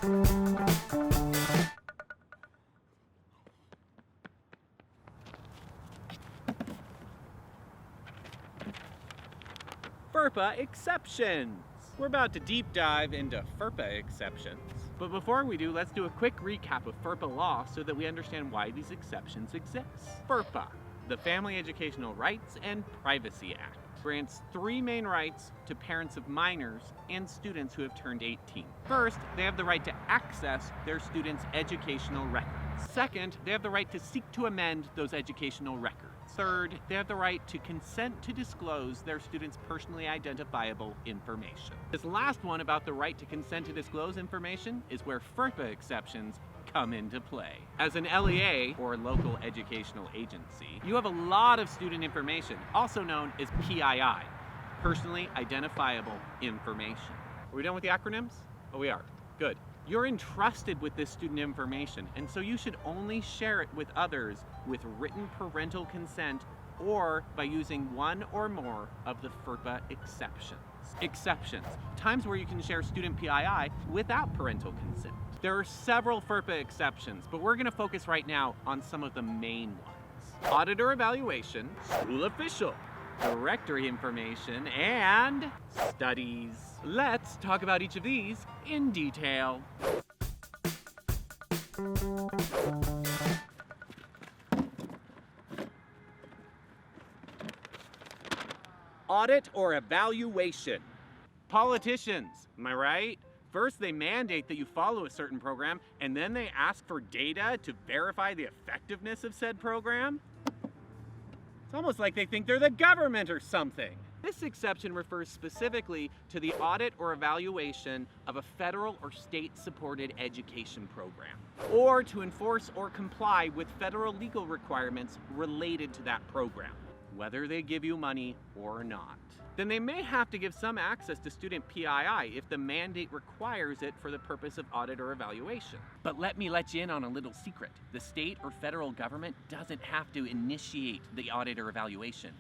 FERPA Exceptions. We're about to deep dive into FERPA exceptions. But before we do, let's do a quick recap of FERPA law so that we understand why these exceptions exist. FERPA, the Family Educational Rights and Privacy Act, grants three main rights to parents of minors and students who have turned 18. First, they have the right to access their students' educational records. Second, they have the right to seek to amend those educational records. Third, they have the right to consent to disclose their students' personally identifiable information. This last one about the right to consent to disclose information is where FERPA exceptions come into play. As an LEA, or local educational agency, you have a lot of student information, also known as PII, personally identifiable information. Are we done with the acronyms? Oh, we are. Good. You're entrusted with this student information, and so you should only share it with others with written parental consent or by using one or more of the FERPA exceptions. Exceptions, times where you can share student PII without parental consent. There are several FERPA exceptions, but we're going to focus right now on some of the main ones. Auditor evaluation, school official, directory information, and studies. Let's talk about each of these in detail. Audit or evaluation. Politicians, am I right? First, they mandate that you follow a certain program, and then they ask for data to verify the effectiveness of said program? It's almost like they think they're the government or something. This exception refers specifically to the audit or evaluation of a federal or state-supported education program, or to enforce or comply with federal legal requirements related to that program, whether they give you money or not. Then they may have to give some access to student PII if the mandate requires it for the purpose of audit or evaluation. But let me let you in on a little secret. The state or federal government doesn't have to initiate the audit or evaluation.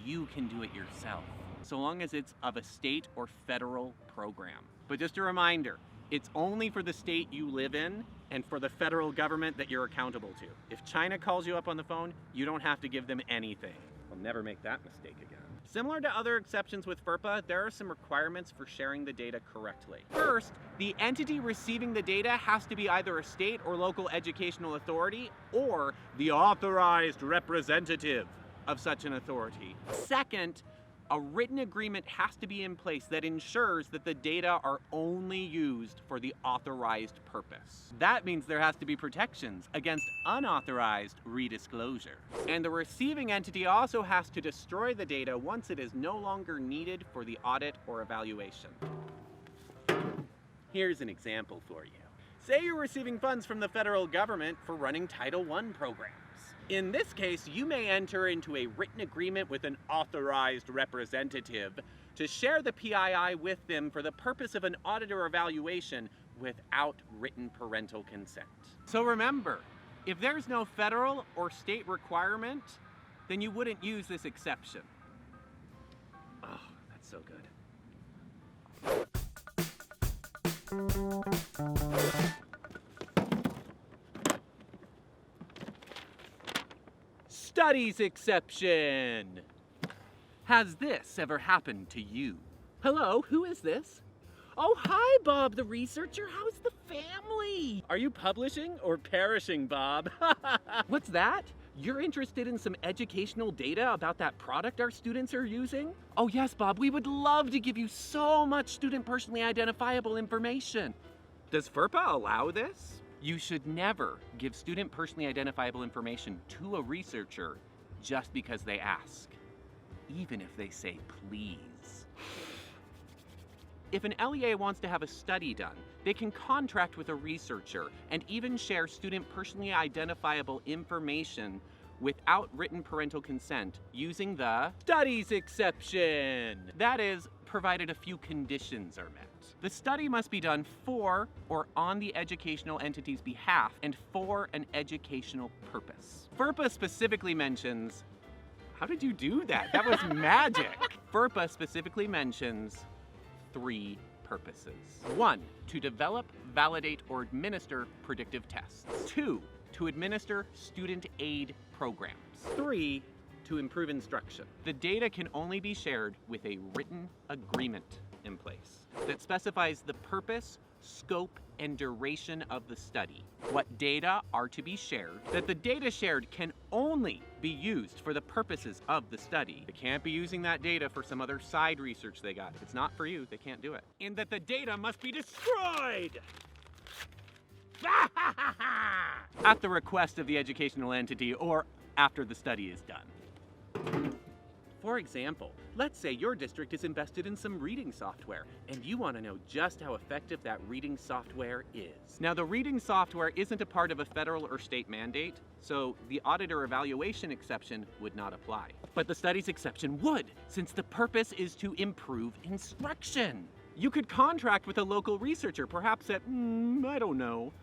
You can do it yourself, so long as it's of a state or federal program. But just a reminder, it's only for the state you live in and for the federal government that you're accountable to. If China calls you up on the phone, you don't have to give them anything. I'll never make that mistake again. Similar to other exceptions with FERPA, there are some requirements for sharing the data correctly. First, the entity receiving the data has to be either a state or local educational authority or the authorized representative of such an authority. Second, a written agreement has to be in place that ensures that the data are only used for the authorized purpose. That means there has to be protections against unauthorized redisclosure. And the receiving entity also has to destroy the data once it is no longer needed for the audit or evaluation. Here's an example for you. Say you're receiving funds from the federal government for running Title I programs. In this case, you may enter into a written agreement with an authorized representative to share the PII with them for the purpose of an audit or evaluation without written parental consent. So remember, if there's no federal or state requirement, then you wouldn't use this exception. Oh, that's so good. Studies exception. Has this ever happened to you? Hello, who is this? Oh, hi, Bob, the researcher. How's the family? Are you publishing or perishing, Bob? What's that? You're interested in some educational data about that product our students are using? Oh yes, Bob, we would love to give you so much student personally identifiable information. Does FERPA allow this? You should never give student personally identifiable information to a researcher just because they ask, even if they say please. If an LEA wants to have a study done, they can contract with a researcher and even share student personally identifiable information without written parental consent using the studies exception. That is, provided a few conditions are met. The study must be done for or on the educational entity's behalf and for an educational purpose. FERPA specifically mentions, how did you do that? That was magic. FERPA specifically mentions 3 purposes. 1. To develop, validate, or administer predictive tests. 2. To administer student aid programs. 3. To improve instruction. The data can only be shared with a written agreement in place that specifies the purpose, scope, and duration of the study, what data are to be shared, that the data shared can only be used for the purposes of the study. They can't be using that data for some other side research they got. If it's not for you, they can't do it. And that the data must be destroyed at the request of the educational entity or after the study is done. For example, let's say your district is invested in some reading software and you want to know just how effective that reading software is. Now, the reading software isn't a part of a federal or state mandate, so the audit or evaluation exception would not apply. But the studies exception would, since the purpose is to improve instruction. You could contract with a local researcher, perhaps at, I don't know,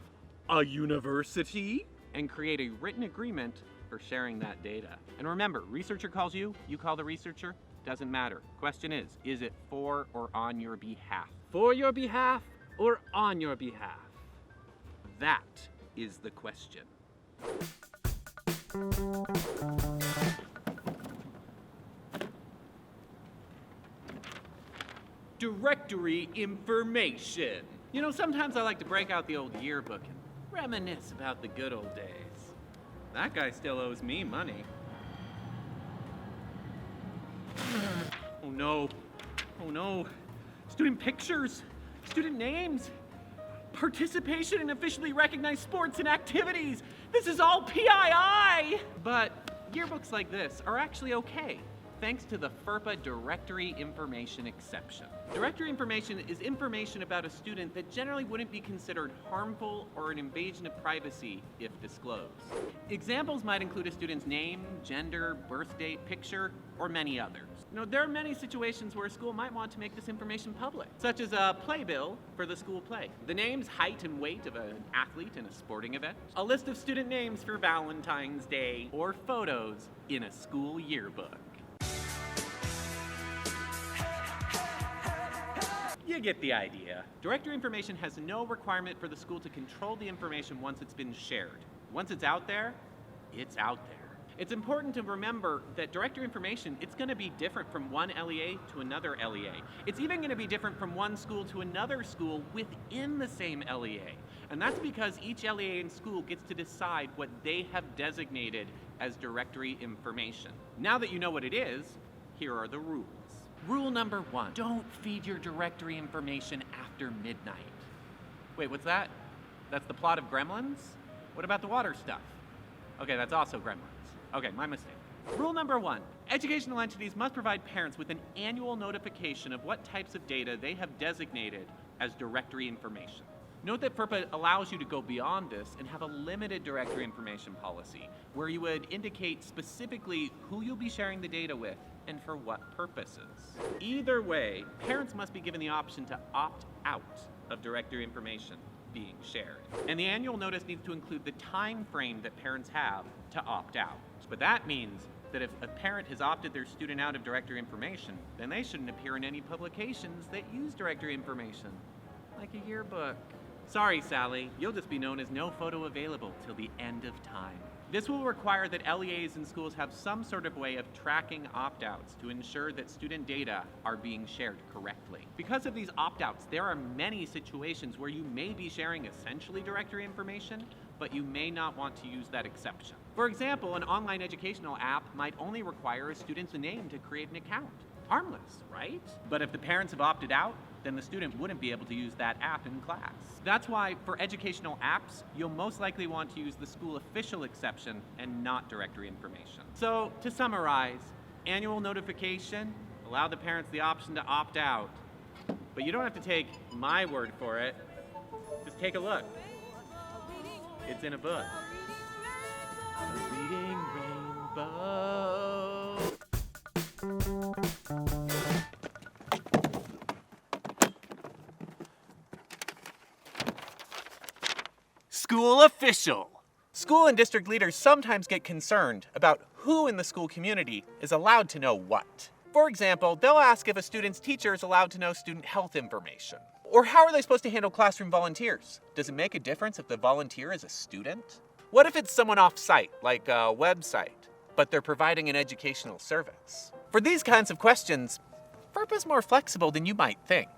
a university, and create a written agreement for sharing that data. And remember, researcher calls you, you call the researcher, doesn't matter. Question is it for or on your behalf? For your behalf or on your behalf? That is the question. Directory information. You know, sometimes I like to break out the old yearbook and reminisce about the good old days. That guy still owes me money. Oh no. Oh no. Student pictures, student names, participation in officially recognized sports and activities. This is all PII! But yearbooks like this are actually okay, thanks to the FERPA Directory Information Exception. Directory information is information about a student that generally wouldn't be considered harmful or an invasion of privacy if disclosed. Examples might include a student's name, gender, birth date, picture, or many others. You know, there are many situations where a school might want to make this information public, such as a playbill for the school play, the names, height, and weight of an athlete in a sporting event, a list of student names for Valentine's Day, or photos in a school yearbook. You get the idea. Directory information has no requirement for the school to control the information once it's been shared. Once it's out there, it's out there. It's important to remember that directory information, it's going to be different from one LEA to another LEA. It's even going to be different from one school to another school within the same LEA. And that's because each LEA and school gets to decide what they have designated as directory information. Now that you know what it is, here are the rules. Rule number 1, don't feed your directory information after midnight. Wait, what's that? That's the plot of Gremlins? What about the water stuff? Okay, that's also Gremlins. Okay, my mistake. Rule number 1, educational entities must provide parents with an annual notification of what types of data they have designated as directory information. Note that FERPA allows you to go beyond this and have a limited directory information policy, where you would indicate specifically who you'll be sharing the data with and for what purposes. Either way, parents must be given the option to opt out of directory information being shared. And the annual notice needs to include the time frame that parents have to opt out. But that means that if a parent has opted their student out of directory information, then they shouldn't appear in any publications that use directory information, like a yearbook. Sorry, Sally, you'll just be known as no photo available till the end of time. This will require that LEAs and schools have some sort of way of tracking opt-outs to ensure that student data are being shared correctly. Because of these opt-outs, there are many situations where you may be sharing essentially directory information, but you may not want to use that exception. For example, an online educational app might only require a student's name to create an account. Harmless, right? But if the parents have opted out, then the student wouldn't be able to use that app in class. That's why for educational apps, you'll most likely want to use the school official exception and not directory information. So to summarize, annual notification, allow the parents the option to opt out. But you don't have to take my word for it. Just take a look. It's in a book. A reading rainbow. School official. School and district leaders sometimes get concerned about who in the school community is allowed to know what. For example, they'll ask if a student's teacher is allowed to know student health information, Or how are they supposed to handle classroom volunteers? Does it make a difference if the volunteer is a student? What if it's someone off-site, like a website, but they're providing an educational service? For these kinds of questions, FERPA is more flexible than you might think.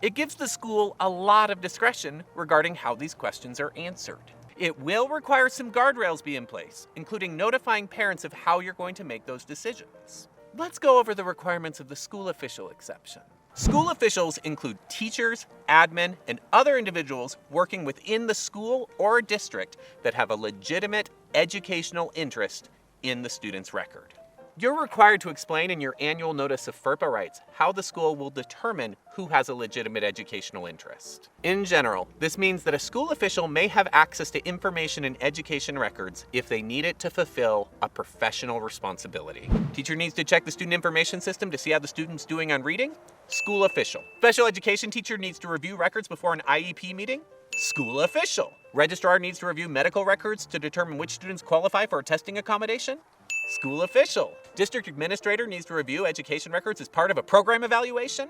It gives the school a lot of discretion regarding how these questions are answered. It will require some guardrails be in place, including notifying parents of how you're going to make those decisions. Let's go over the requirements of the school official exception. School officials include teachers, admin, and other individuals working within the school or district that have a legitimate educational interest in the student's record. You're required to explain in your annual notice of FERPA rights how the school will determine who has a legitimate educational interest. In general, this means that a school official may have access to information in education records if they need it to fulfill a professional responsibility. Teacher needs to check the student information system to see how the student's doing on reading. School official. Special education teacher needs to review records before an IEP meeting. School official. Registrar needs to review medical records to determine which students qualify for a testing accommodation. School official. District administrator needs to review education records as part of a program evaluation.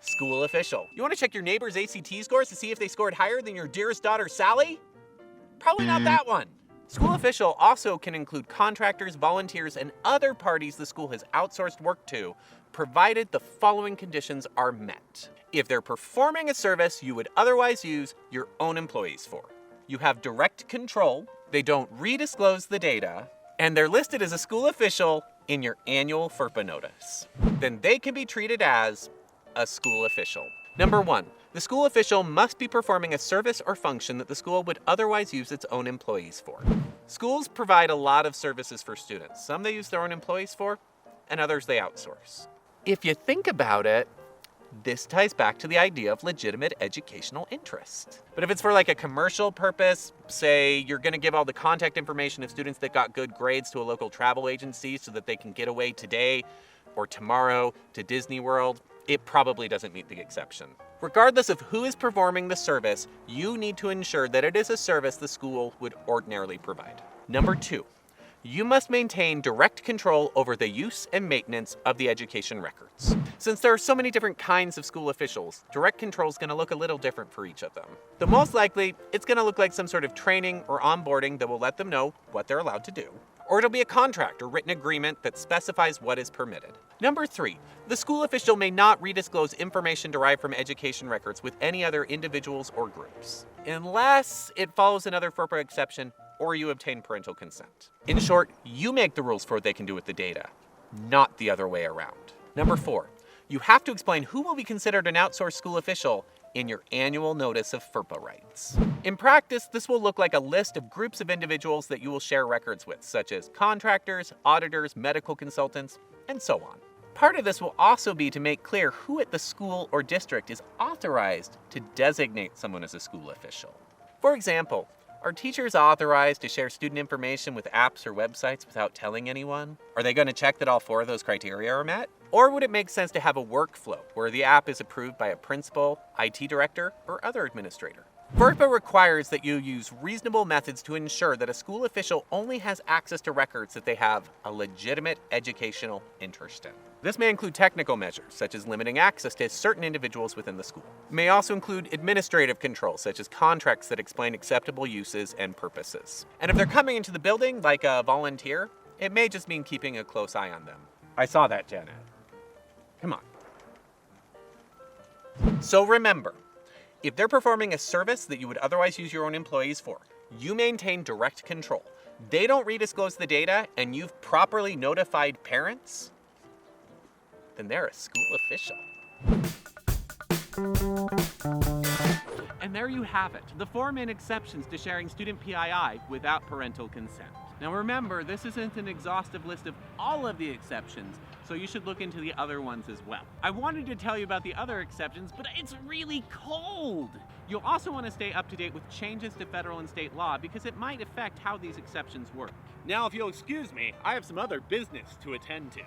School official. You want to check your neighbor's ACT scores to see if they scored higher than your dearest daughter, Sally? Probably not that one. School official also can include contractors, volunteers, and other parties the school has outsourced work to, provided the following conditions are met. If they're performing a service you would otherwise use your own employees for, you have direct control, they don't redisclose the data, and they're listed as a school official in your annual FERPA notice, then they can be treated as a school official. Number 1, the school official must be performing a service or function that the school would otherwise use its own employees for. Schools provide a lot of services for students. Some they use their own employees for, and others they outsource. If you think about it, this ties back to the idea of legitimate educational interest. But if it's for like a commercial purpose, say you're gonna give all the contact information of students that got good grades to a local travel agency so that they can get away today or tomorrow to Disney World, it probably doesn't meet the exception. Regardless of who is performing the service, you need to ensure that it is a service the school would ordinarily provide. Number 2, you must maintain direct control over the use and maintenance of the education records. Since there are so many different kinds of school officials, direct control is going to look a little different for each of them. The most likely, it's going to look like some sort of training or onboarding that will let them know what they're allowed to do. Or it'll be a contract or written agreement that specifies what is permitted. Number 3, the school official may not redisclose information derived from education records with any other individuals or groups, unless it follows another FERPA exception or you obtain parental consent. In short, you make the rules for what they can do with the data, not the other way around. Number 4, you have to explain who will be considered an outsourced school official in your annual notice of FERPA rights. In practice, this will look like a list of groups of individuals that you will share records with, such as contractors, auditors, medical consultants, and so on. Part of this will also be to make clear who at the school or district is authorized to designate someone as a school official. For example, are teachers authorized to share student information with apps or websites without telling anyone? Are they going to check that all 4 of those criteria are met? Or would it make sense to have a workflow where the app is approved by a principal, IT director, or other administrator? FERPA requires that you use reasonable methods to ensure that a school official only has access to records that they have a legitimate educational interest in. This may include technical measures, such as limiting access to certain individuals within the school. It may also include administrative controls, such as contracts that explain acceptable uses and purposes. And if they're coming into the building like a volunteer, it may just mean keeping a close eye on them. I saw that, Janet. Come on. So remember, if they're performing a service that you would otherwise use your own employees for, you maintain direct control. They don't redisclose the data and you've properly notified parents, then they're a school official. And there you have it, the 4 main exceptions to sharing student PII without parental consent. Now remember, this isn't an exhaustive list of all of the exceptions, so you should look into the other ones as well. I wanted to tell you about the other exceptions, but it's really cold. You'll also want to stay up to date with changes to federal and state law because it might affect how these exceptions work. Now, if you'll excuse me, I have some other business to attend to.